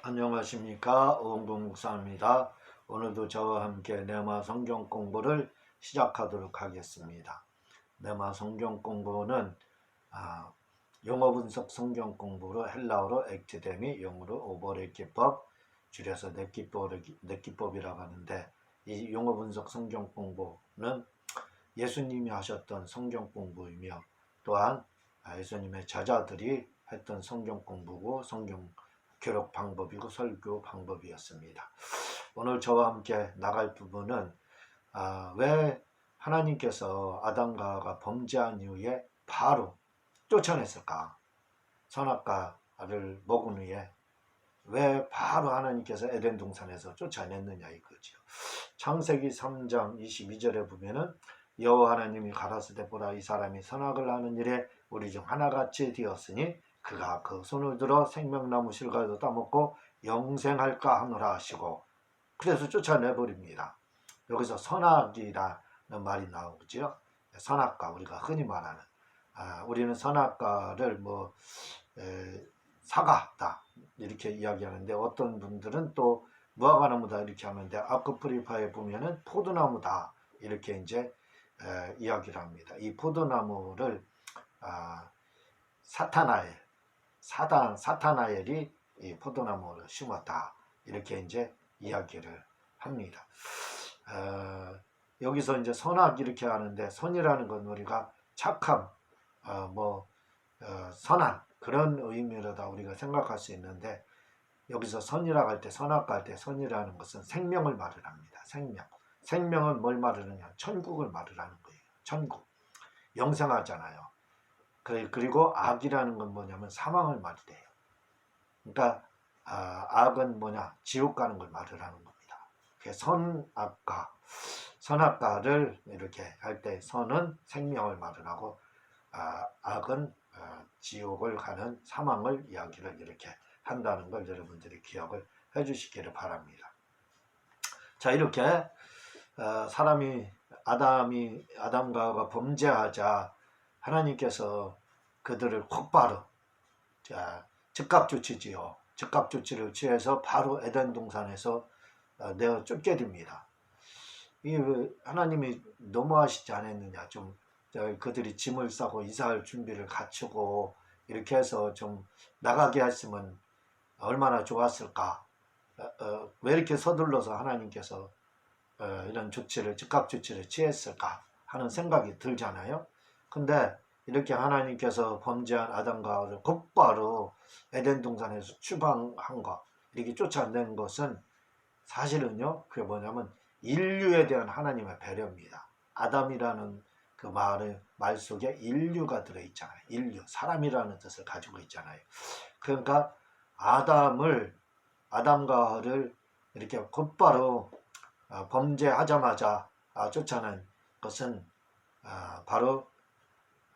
안녕하십니까, 오은국 목사입니다. 오늘도 저와 함께 네마 성경 공부를 시작하도록 하겠습니다. 네마 성경 공부는 영어 분석 성경 공부로 헬라어로 액티데미, 영어로 오버레 기법, 줄여서 넷기법이라고 하는데, 이 영어 분석 성경 공부는 예수님이 하셨던 성경 공부이며 또한 예수님의 제자들이 했던 성경 공부고 성경 기록 방법이고 설교 방법이었습니다. 오늘 저와 함께 나갈 부분은 왜 하나님께서 아담과 하와가 범죄한 이후에 바로 쫓아냈을까? 선악과를 먹은 후에 왜 바로 하나님께서 에덴 동산에서 쫓아냈느냐 이거죠. 창세기 3장 22절에 보면은 여호와 하나님이 가라사대 보라, 이 사람이 선악을 하는 일에 우리 중 하나같이 되었으니 그가 그 손을 들어 생명나무 실과도 따먹고 영생할까 하노라 하시고, 그래서 쫓아내버립니다. 여기서 선악이라는 말이 나오죠. 선악과, 우리가 흔히 말하는 우리는 선악과를 사과다 이렇게 이야기하는데, 어떤 분들은 또 무화과나무다 이렇게 하는데, 아크프리파에 보면은 포도나무다 이렇게 이제 이야기를 합니다. 이 포도나무를 사타나엘이 이 포도나무를 심었다 이렇게 이제 이야기를 합니다. 여기서 이제 선악 이렇게 하는데, 선이라는 건 우리가 착함, 선한 그런 의미로다 우리가 생각할 수 있는데, 여기서 선이라고 할 때, 선악과 할 때 선이라는 것은 생명을 말을 합니다. 생명은 뭘 말하느냐? 천국을 말을 하는 거예요. 천국, 영생하잖아요. 그리고 악이라는 건 뭐냐면 사망을 말이 돼요. 그러니까 악은 뭐냐? 지옥 가는 걸 말을 하는 겁니다. 선악과를 이렇게 할 때 선은 생명을 말을 하고 악은 지옥을 가는 사망을 이야기를 이렇게 한다는 걸 여러분들이 기억을 해주시기를 바랍니다. 자, 이렇게 아담과 하와가 범죄하자 하나님께서 그들을 곧바로 즉각 조치지요. 즉각 조치를 취해서 바로 에덴 동산에서 내어 쫓게 됩니다. 이 하나님이 너무하시지 않았느냐? 좀 그들이 짐을 싸고 이사할 준비를 갖추고 이렇게 해서 좀 나가게 했으면 얼마나 좋았을까? 왜 이렇게 서둘러서 하나님께서 이런 즉각 조치를 취했을까 하는 생각이 들잖아요. 근데 이렇게 하나님께서 범죄한 아담과 하와를 곧바로 에덴 동산에서 추방한 것, 이렇게 쫓아낸 것은 사실은요, 그게 뭐냐면 인류에 대한 하나님의 배려입니다. 아담이라는 그 말 속에 인류가 들어있잖아요. 인류, 사람이라는 뜻을 가지고 있잖아요. 그러니까 아담과 하와를 이렇게 곧바로 범죄하자마자 쫓아낸 것은 바로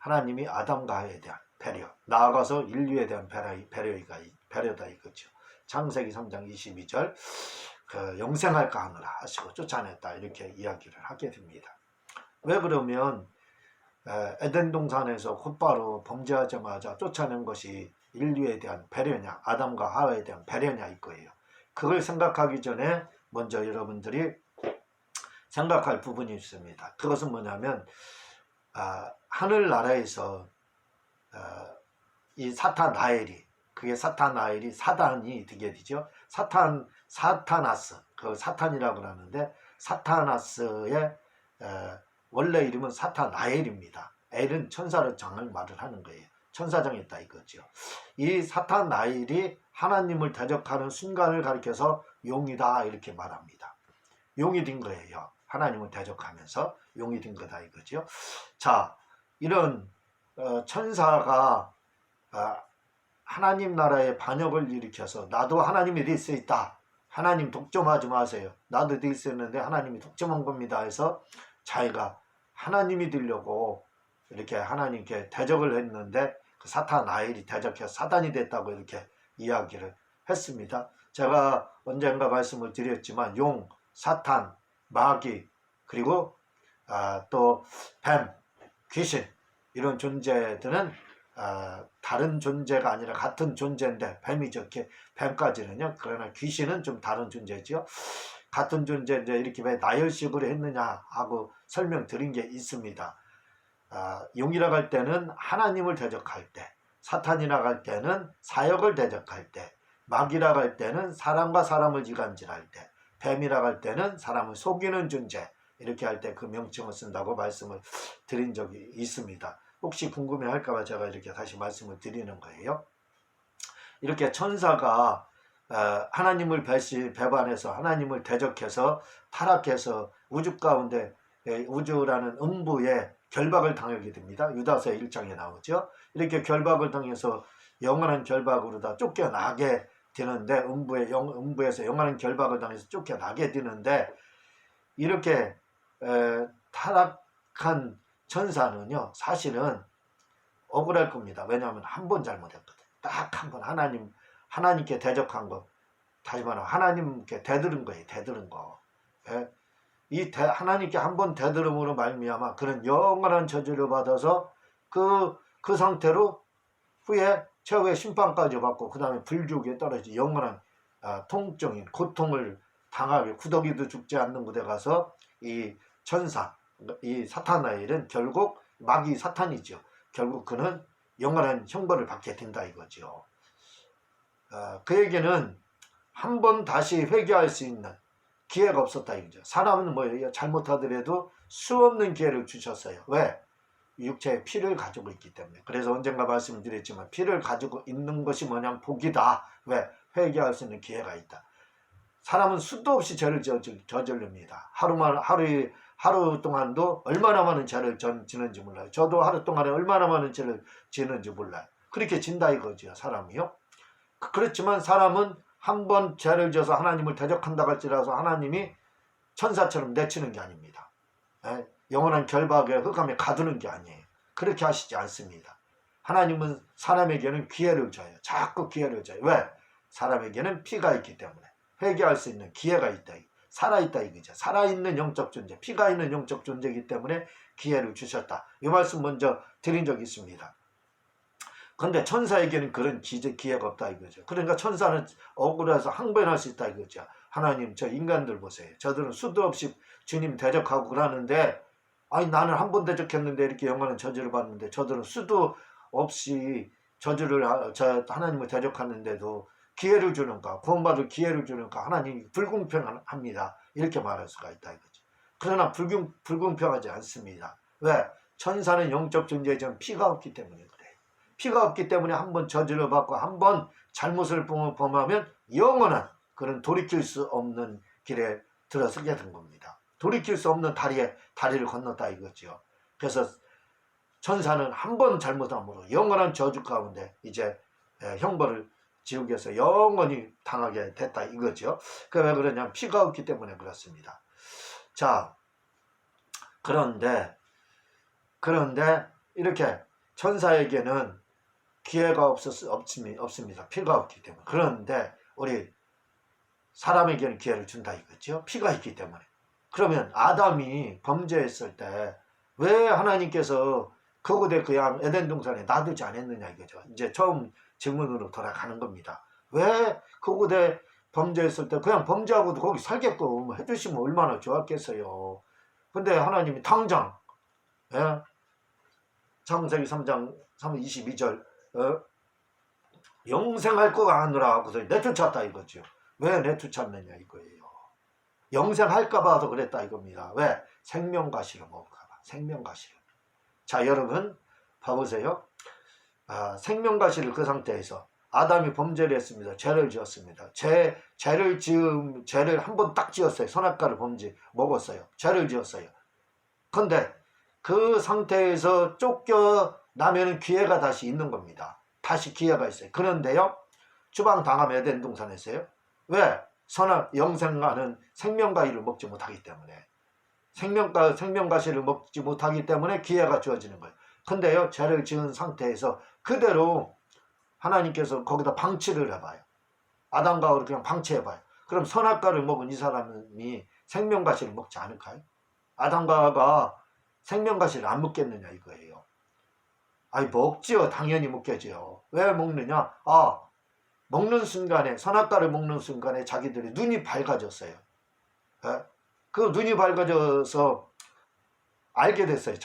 하나님이 아담과 하와에 대한 배려, 나아가서 인류에 대한 배려다 이거죠. 창세기 3장 22절 영생할까 하느라 하시고 쫓아냈다 이렇게 이야기를 하게 됩니다. 왜 그러면 에덴 동산에서 곧바로 범죄하자마자 쫓아낸 것이 인류에 대한 배려냐, 아담과 하와에 대한 배려냐 이거예요. 그걸 생각하기 전에 먼저 여러분들이 생각할 부분이 있습니다. 그것은 뭐냐면 하늘나라에서 이 사타나엘이, 그게 사타나엘이 사단이 되게 되죠. 사타나스, 그 사탄이라고 하는데, 사타나스의 원래 이름은 사타나엘입니다. 엘은 천사를 장을 말을 하는 거예요. 천사장에 있다 이거죠. 이 사타나엘이 하나님을 대적하는 순간을 가리켜서 용이다 이렇게 말합니다. 용이 된 거예요. 하나님을 대적하면서 용이 된 거다 이거죠. 자, 이런 천사가 하나님 나라의 반역을 일으켜서 나도 하나님이 될 수 있다, 하나님 독점하지 마세요, 나도 될 수 있는데 하나님이 독점한 겁니다 해서 자기가 하나님이 되려고 이렇게 하나님께 대적을 했는데, 그 사타나엘이 대적해서 사단이 됐다고 이렇게 이야기를 했습니다. 제가 언젠가 말씀을 드렸지만 용, 사탄, 마귀, 그리고 또 뱀, 귀신, 이런 존재들은 다른 존재가 아니라 같은 존재인데 뱀이죠. 뱀까지는요. 그러나 귀신은 좀 다른 존재죠. 같은 존재인데 이렇게 왜 나열식으로 했느냐 하고 설명드린 게 있습니다. 용이라고 할 때는 하나님을 대적할 때, 사탄이라고 할 때는 사역을 대적할 때, 마귀라고 할 때는 사람과 사람을 이간질할 때, 뱀이라고 할 때는 사람을 속이는 존재, 이렇게 할 때 그 명칭을 쓴다고 말씀을 드린 적이 있습니다. 혹시 궁금해할까봐 제가 이렇게 다시 말씀을 드리는 거예요. 이렇게 천사가 하나님을 배반해서 하나님을 대적해서 타락해서 우주 가운데 우주라는 음부에 결박을 당하게 됩니다. 유다서 1장에 나오죠. 이렇게 결박을 당해서 영원한 결박으로 다 쫓겨나게 되는데 음부에서 영원한 결박을 당해서 쫓겨나게 되는데 이렇게 타락한 천사는요 사실은 억울할 겁니다. 왜냐하면 한 번 잘못했거든. 딱 한 번 하나님께 대적한 거, 다시 말하면 하나님께 대들은 거예요. 대들은 거. 하나님께 한 번 대들음으로 말미암아 그런 영원한 저주를 받아서 그 상태로 후에 최후의 심판까지 받고 그 다음에 불지옥에 떨어지 영원한 통증인 고통을 당하게 구더기도 죽지 않는 곳에 가서 이 천사, 이 사탄아일은 결국 마귀 사탄이죠. 결국 그는 영원한 형벌을 받게 된다 이거죠. 그에게는 한 번 다시 회개할 수 있는 기회가 없었다 이거죠. 사람은 뭐예요? 잘못하더라도 수없는 기회를 주셨어요. 왜? 육체의 피를 가지고 있기 때문에. 그래서 언젠가 말씀드렸지만 피를 가지고 있는 것이 뭐냐면 복이다. 왜? 회개할 수 있는 기회가 있다. 사람은 수도 없이 죄를 저지릅니다. 하루 동안도 얼마나 많은 죄를 지는지 몰라요. 저도 하루 동안에 얼마나 많은 죄를 지는지 몰라요. 그렇게 진다 이거죠, 사람이요. 그렇지만 사람은 한 번 죄를 지어서 하나님을 대적한다고 할지라도 하나님이 천사처럼 내치는 게 아닙니다. 영원한 결박에 흑암에 가두는 게 아니에요. 그렇게 하시지 않습니다. 하나님은 사람에게는 기회를 줘요. 자꾸 기회를 줘요. 왜? 사람에게는 피가 있기 때문에 회개할 수 있는 기회가 있다. 살아있다 이거죠. 살아있는 영적 존재, 피가 있는 영적 존재이기 때문에 기회를 주셨다. 이 말씀 먼저 드린 적이 있습니다. 그런데 천사에게는 그런 기회가 없다 이거죠. 그러니까 천사는 억울해서 항변할 수 있다 이거죠. 하나님, 저 인간들 보세요. 저들은 수도 없이 주님 대적하고 그러는데 아니 나는 한 번 대적했는데 이렇게 영원한 저주를 받는데 저들은 수도 없이 하나님을 대적하는데도 기회를 주는가, 구원받을 기회를 주는가, 하나님이 불공평합니다. 이렇게 말할 수가 있다 이거죠. 그러나 불공평하지 않습니다. 왜? 천사는 영적 존재지만 피가 없기 때문에 그래요. 피가 없기 때문에 한 번 저주를 받고 한 번 잘못을 범하면 영원한 그런 돌이킬 수 없는 길에 들어서게 된 겁니다. 돌이킬 수 없는 다리를 건넜다 이거죠. 그래서 천사는 한 번 잘못함으로 영원한 저주 가운데 이제 형벌을 지옥에서 영원히 당하게 됐다 이거죠. 그 왜 그러냐면 피가 없기 때문에 그렇습니다. 자, 그런데 이렇게 천사에게는 기회가 없습니다. 피가 없기 때문에. 그런데 우리 사람에게는 기회를 준다 이거죠. 피가 있기 때문에. 그러면 아담이 범죄했을 때 왜 하나님께서 거구대 그양 에덴 동산에 놔두지 않았느냐 이거죠. 이제 처음 질문으로 돌아가는 겁니다. 왜 거구대 범죄했을 때 그냥 범죄하고도 거기 살게끔 해주시면 얼마나 좋았겠어요. 근데 하나님이 당장 창세기 3장 22절 영생할 거가 아니라 하고서 내쫓았다 이거죠. 왜 내쫓았느냐 이거예요. 영생할까 봐도 그랬다 이겁니다. 왜? 생명과실을 먹을까 봐. 생명과실. 자, 여러분 봐보세요. 생명과실을 그 상태에서 아담이 범죄를 했습니다. 죄를 지었습니다. 죄를 한 번 딱 지었어요. 선악과를 먹었어요. 죄를 지었어요. 근데 그 상태에서 쫓겨나면 기회가 다시 있는 겁니다. 다시 기회가 있어요. 그런데요, 추방당하면 에덴 동산에서요. 왜? 영생하는 생명과실을 먹지 못하기 때문에. 생명과실을 먹지 못하기 때문에 기회가 주어지는 거예요. 근데요, 죄를 지은 상태에서 그대로 하나님께서 거기다 방치를 해봐요. 아담과 하와를 그냥 방치해봐요. 그럼 선악과를 먹은 이 사람이 생명과실을 먹지 않을까요? 아담과 하와가 생명과실을 안 먹겠느냐 이거예요. 아니 먹지요. 당연히 먹겠지요. 왜 먹느냐? 먹는 순간에, 선악과를 먹는 순간에 자기들이 눈이 밝아졌어요. 예? 그 눈이 밝아져서 알게 됐어요.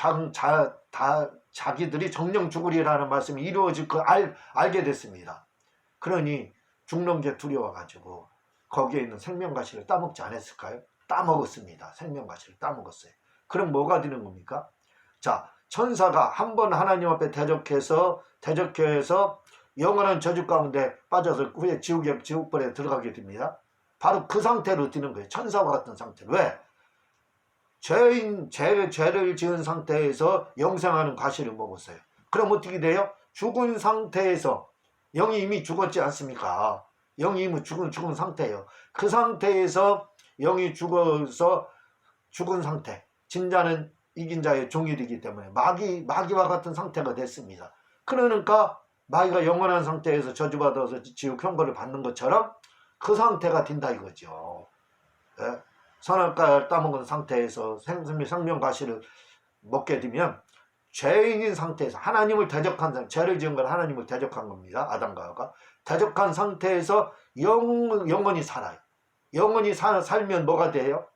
자기들이 정령 죽으리라는 말씀이 이루어질 걸 알게 됐습니다. 그러니 죽는 게 두려워가지고 거기에 있는 생명가시를 따먹지 않았을까요? 따먹었습니다. 생명가시를 따먹었어요. 그럼 뭐가 되는 겁니까? 자, 천사가 한 번 하나님 앞에 대적해서 영원한 저주 가운데 빠져서 후에 지옥불에 들어가게 됩니다. 바로 그 상태로 되는 거예요. 천사와 같은 상태로. 왜? 죄를 지은 상태에서 영생하는 과실을 먹었어요. 그럼 어떻게 돼요? 죽은 상태에서, 영이 이미 죽었지 않습니까? 영이 이미 죽은 상태예요. 그 상태에서 영이 죽어서 죽은 상태, 진자는 이긴 자의 종이 되기 때문에 마귀와 같은 상태가 됐습니다. 그러니까 마귀가 영원한 상태에서 저주받아서 지옥 형벌을 받는 것처럼 그 상태가 된다 이거죠. 예? 선악과를 따먹은 상태에서 생명과실을 먹게 되면 죄인인 상태에서 하나님을 대적한 상태, 죄를 지은 건 하나님을 대적한 겁니다. 아담과 하와가 대적한 상태에서 영원히 살아요. 영원히 살면 뭐가 돼요?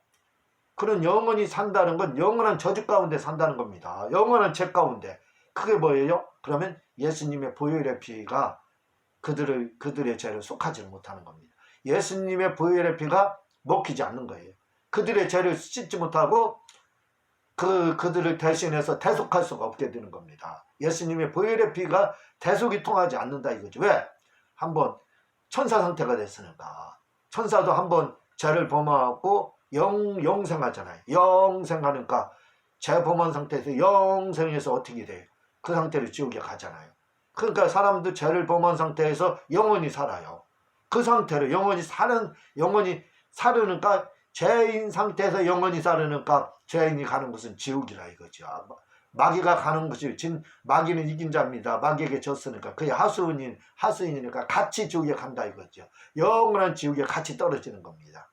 그런 영원히 산다는 건 영원한 저주 가운데 산다는 겁니다. 영원한 죄 가운데. 그게 뭐예요? 그러면 예수님의 보혈의 피가 그들의 죄를 속하지를 못하는 겁니다. 예수님의 보혈의 피가 먹히지 않는 거예요. 그들의 죄를 씻지 못하고 그들을 대신해서 대속할 수가 없게 되는 겁니다. 예수님의 보혈의 피가 대속이 통하지 않는다 이거죠. 왜? 한번 천사 상태가 됐으니까. 천사도 한번 죄를 범하고 영생하잖아요. 영생하니까 죄 범한 상태에서 영생해서 어떻게 돼요? 그 상태로 지옥에 가잖아요. 그러니까 사람도 죄를 범한 상태에서 영원히 살아요. 그 상태로 영원히 사르니까 죄인 상태에서 영원히 사르니까 죄인이 가는 곳은 지옥이라 이거죠. 마귀가 가는 곳이 마귀는 이긴 자입니다. 마귀에게 졌으니까 그의 하수인이니까 같이 지옥에 간다 이거죠. 영원한 지옥에 같이 떨어지는 겁니다.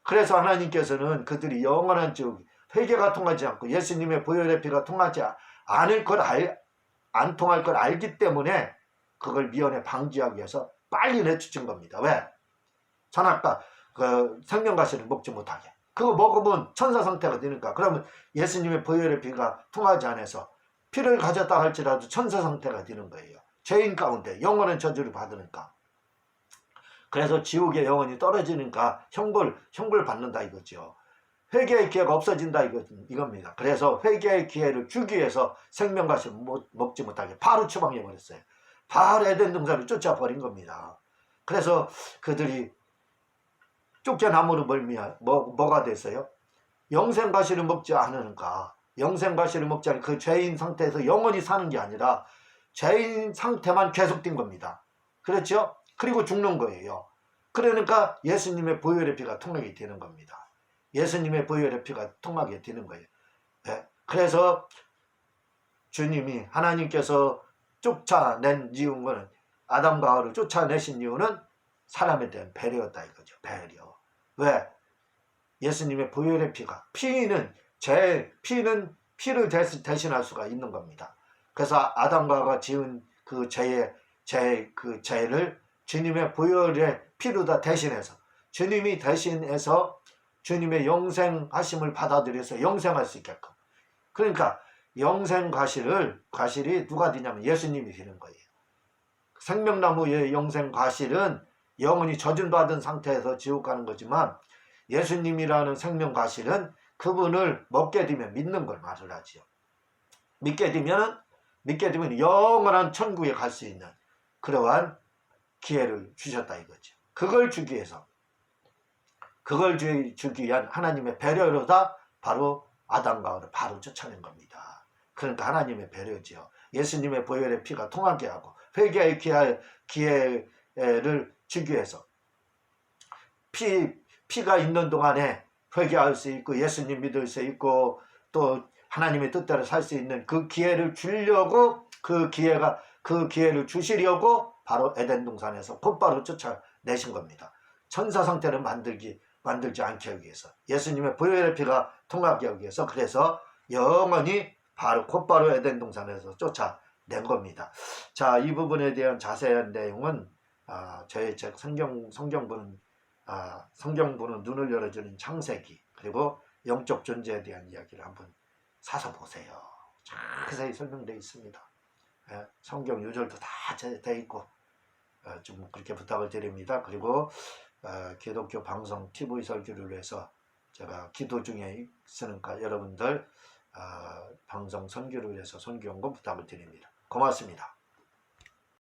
그래서 하나님께서는 그들이 영원한 지옥, 회개가 통하지 않고 예수님의 보혈의 피가 통하지 않을 걸 안 통할 걸 알기 때문에 그걸 미연에 방지하기 위해서 빨리 내쫓은 겁니다. 왜? 선악과 생명과실을 먹지 못하게. 그거 먹으면 천사 상태가 되니까. 그러면 예수님의 보혈의 피가 통하지 않아서 피를 가졌다 할지라도 천사 상태가 되는 거예요. 죄인 가운데 영원한 저주를 받으니까. 그래서 지옥에 영원히 떨어지니까 형벌 받는다 이거죠. 회개의 기회가 없어진다 이겁니다. 그래서 회개의 기회를 주기 위해서 생명과실을 먹지 못하게 바로 추방해버렸어요. 바로 에덴 동산을 쫓아버린 겁니다. 그래서 그들이 쫓겨남으로 뭐가 됐어요? 영생과실을 먹지 않으니까. 영생과실을 먹지 않으니까 그 죄인 상태에서 영원히 사는 게 아니라 죄인 상태만 계속된 겁니다. 그렇죠? 그리고 죽는 거예요. 그러니까 예수님의 보혈의 피가 통하게 되는 겁니다. 예수님의 보혈의 피가 통하게 되는 거예요. 네? 그래서 주님이 하나님께서 쫓아낸 이유는 아담과 하와를 쫓아내신 이유는 사람에 대한 배려였다 이거죠. 배려. 왜? 예수님의 보혈의 피는 피를 대신할 수가 있는 겁니다. 그래서 아담과 하와가 지은 그 죄를 주님의 보혈의 피로 다 대신해서 주님이 대신해서 주님의 영생하심을 받아들여서 영생할 수 있게끔. 그러니까 과실이 누가 되냐면 예수님이 되는 거예요. 생명나무의 영생과실은 영원히 저주받은 상태에서 지옥 가는 거지만 예수님이라는 생명과실은 그분을 먹게 되면 믿는 걸 말을 하지요. 믿게 되면 영원한 천국에 갈 수 있는 그러한 기회를 주셨다 이거죠. 그걸 주기 위한 하나님의 배려로다 바로 아담과 하와를 바로 쫓아낸 겁니다. 그러니까 하나님의 배려지요. 예수님의 보혈의 피가 통하게 하고 회개의 기회를 주기 위해서 피가 있는 동안에 회개할 수 있고 예수님 믿을 수 있고 또 하나님의 뜻대로 살 수 있는 그 기회를 주려고 그 기회를 주시려고 바로 에덴 동산에서 곧바로 쫓아내신 겁니다. 천사 상태를 만들지 않게 하기 위해서 예수님의 보혈의 피가 통하게 하기 위해서 그래서 영원히 바로 곧바로 에덴 동산에서 쫓아낸 겁니다. 자, 이 부분에 대한 자세한 내용은 저의 책 성경부는 눈을 열어주는 창세기, 그리고 영적 존재에 대한 이야기를 한번 사서 보세요. 자세히 설명되어 있습니다. 예, 성경 유절도 다 돼 있고 좀 그렇게 부탁을 드립니다. 그리고 기독교 방송 TV 설교를 위해서 제가 기도 중에 있으니까 여러분들 방송 선교를 위해서 선교연금 부탁을 드립니다. 고맙습니다.